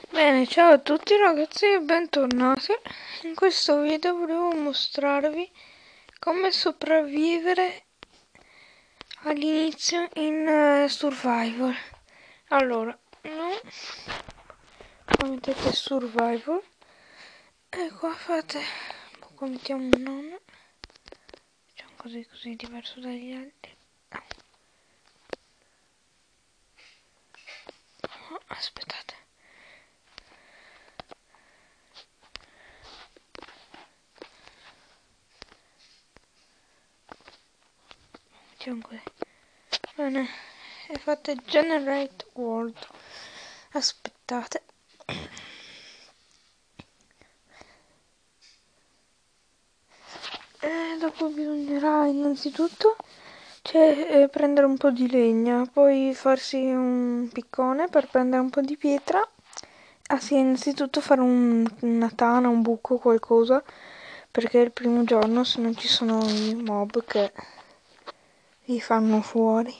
Bene, ciao a tutti ragazzi e bentornati. In questo video volevo mostrarvi come sopravvivere all'inizio in Survival. Allora, qua mettete Survival e qua fate, qua mettiamo un nome, facciamo così diverso dagli altri. Aspettate. Così. Bene, e fate generate world. Aspettate. E dopo bisognerà innanzitutto prendere un po' di legna, poi farsi un piccone per prendere un po' di pietra. Sì, innanzitutto fare una tana, un buco, qualcosa, perché è il primo giorno, se non ci sono i mob che vi fanno fuori.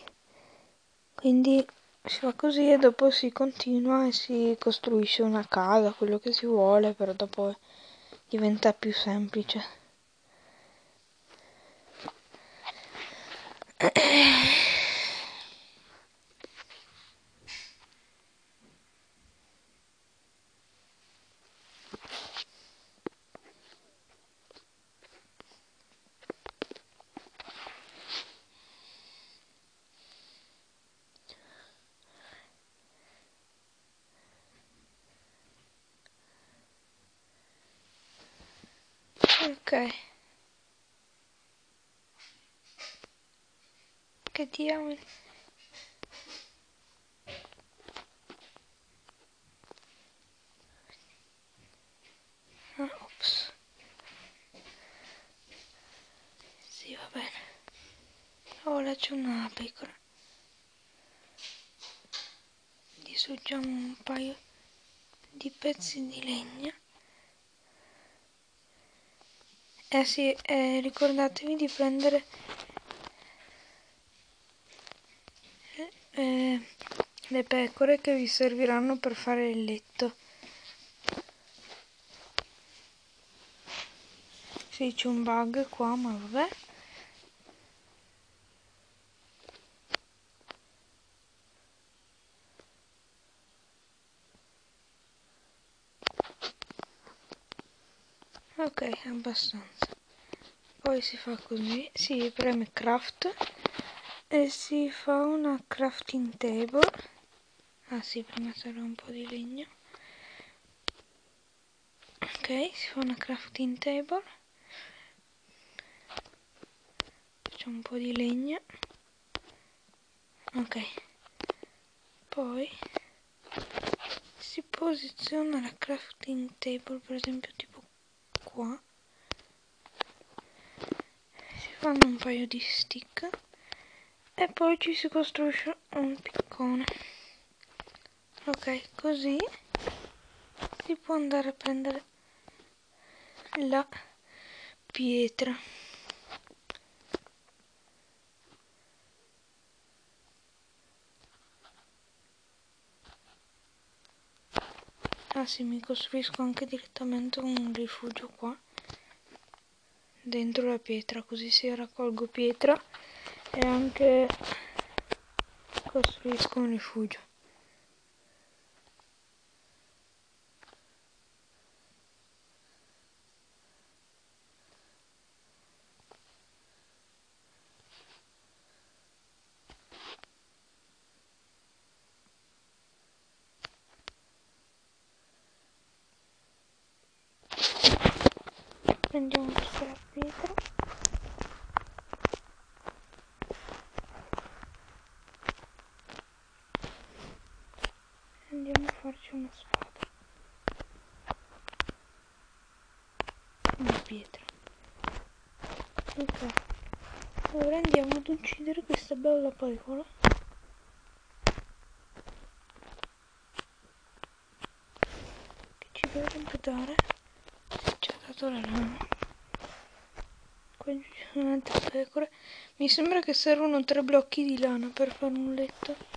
Quindi si fa così e dopo si continua e si costruisce una casa, quello che si vuole, però dopo diventa più semplice. Ok. Che diamine. Ops. Sì, va bene. Ora c'è una pecora. Distruggiamo un paio di pezzi di legna. Sì, ricordatevi di prendere le pecore che vi serviranno per fare il letto. Sì, c'è un bug qua, ma vabbè. Ok, abbastanza. Poi si fa così, si preme craft e si fa una crafting table. Ah sì, prima serve un po' di legno. Ok, si fa una crafting table. Facciamo un po' di legna. Ok. Poi si posiziona la crafting table, per esempio tipo qua. Si fanno un paio di stick e poi ci si costruisce un piccone. Ok, così si può andare a prendere la pietra. Ah sì, mi costruisco anche direttamente un rifugio qua dentro la pietra, così si raccolgo pietra e anche costruisco un rifugio. Prendiamo tutta la pietra. E andiamo a farci una spada. Una pietra. Ok. Ora andiamo ad uccidere questa bella pecora. Che ci dovrebbe dare. Ci ha dato la lana. Qua ci sono altre pecore. Mi sembra che servono 3 blocchi di lana per fare un letto.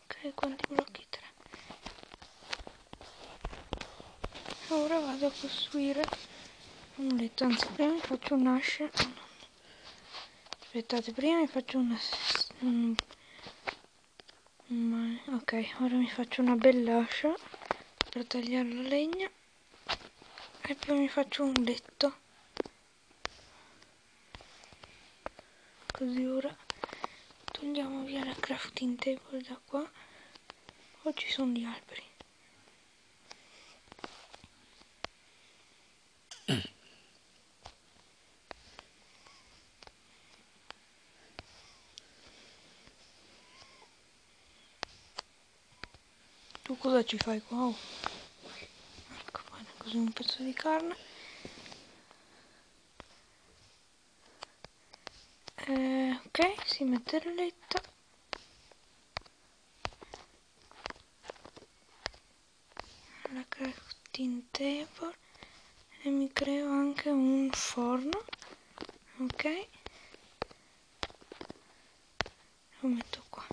Ok, quanti blocchi? 3. Ora vado a costruire un letto, anzi prima mi faccio un'ascia. Aspettate, prima mi faccio ok, ora mi faccio una bella ascia per tagliare la legna e poi mi faccio un letto. Così ora togliamo via la crafting table da qua. Oh, ci sono gli alberi. Tu cosa ci fai qua? Oh. Ecco, bene, così un pezzo di carne. Ok, si mette il letto. La crafting table. E mi creo anche un forno. Ok. Lo metto qua.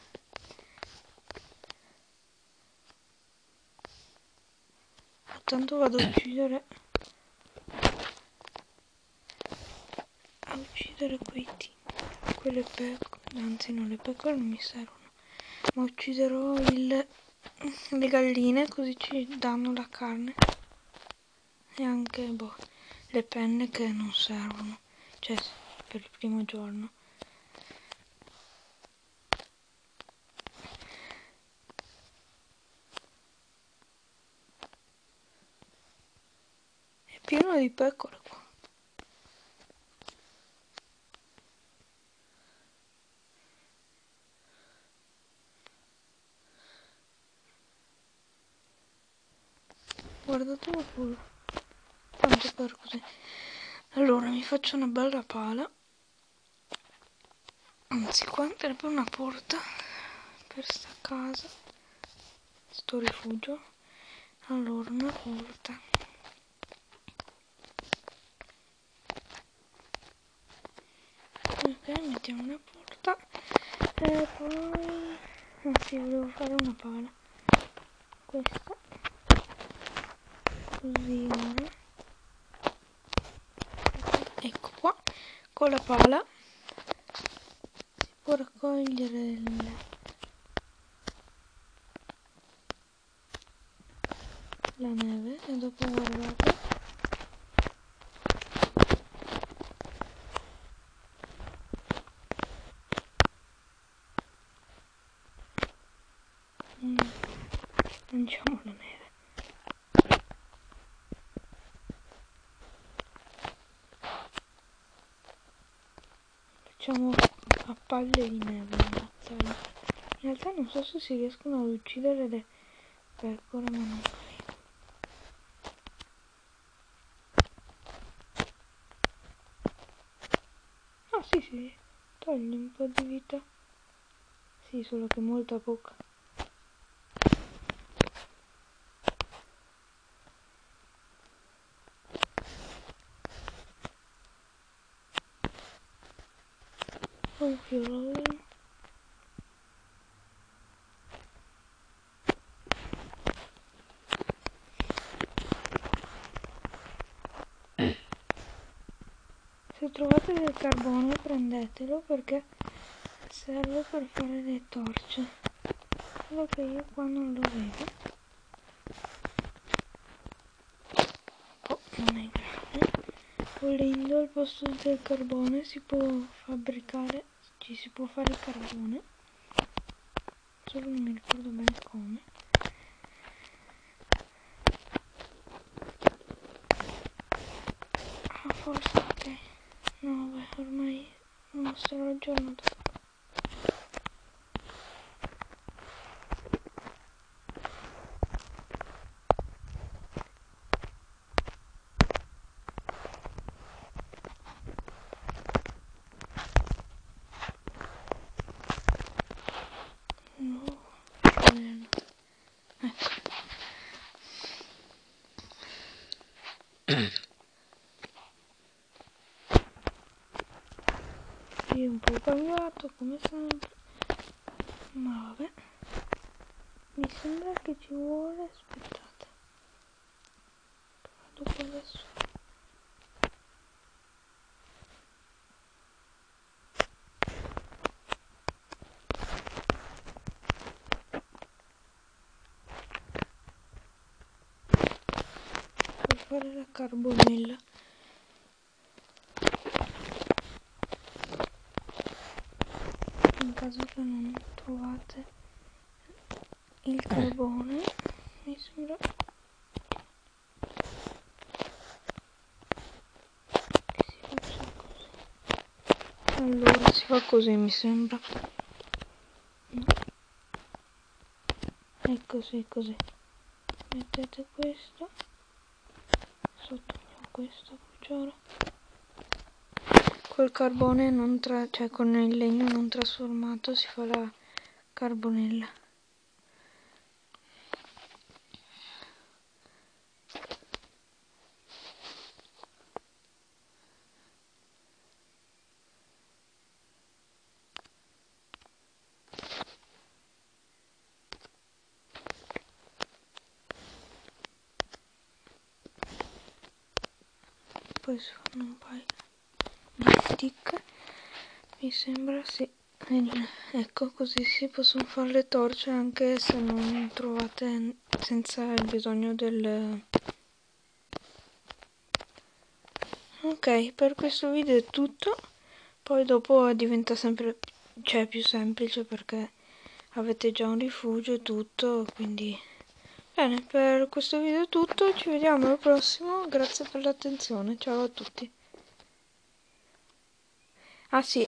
Tanto vado a uccidere quelle pecore, anzi no, le pecore non mi servono, ma ucciderò le galline, così ci danno la carne e anche le penne che non servono, cioè per il primo giorno. È pieno di pecore qua. Guardatelo pure, tanto per così. Allora mi faccio una bella pala, anzi qua andrebbe una porta per sta casa, sto rifugio. Allora una porta. Ok, mettiamo una porta e poi anzi volevo fare una pala, questa così ora. Ecco qua, con la pala si può raccogliere la neve e dopo guardate mangiamo la neve. Facciamo a palle di neve, in realtà non so se si riescono ad uccidere le pecore, ma non credo. Ah sì, togli un po' di vita. Sì, solo che molta poca. Un fiore. Se trovate del carbone prendetelo perché serve per fare le torce. Solo che io qua non lo vedo. Oh, non è grave. volendo al posto del carbone ci si può fare il carbone, solo non mi ricordo bene come. Forse ok, no beh, ormai lo mostrerò il giorno dopo. No, qui un po' cambiato come sempre, ma vabbè, mi sembra che ci vuole, aspettate, vado qua adesso. Per fare la carbonella. In caso che non trovate il carbone, mi sembra che si faccia così. Allora si fa così, mi sembra. No. È così, così. Mettete questo sotto questa cucciara. Col carbone cioè con il legno non trasformato si fa la carbonella. Poi si fanno un paio di stick, mi sembra, sì. Ecco, così si possono fare le torce anche se non trovate, senza il bisogno del... Ok, per questo video è tutto, poi dopo diventa sempre, cioè, più semplice perché avete già un rifugio e tutto, quindi... Bene, per questo video è tutto, ci vediamo al prossimo, grazie per l'attenzione, ciao a tutti. Ah sì.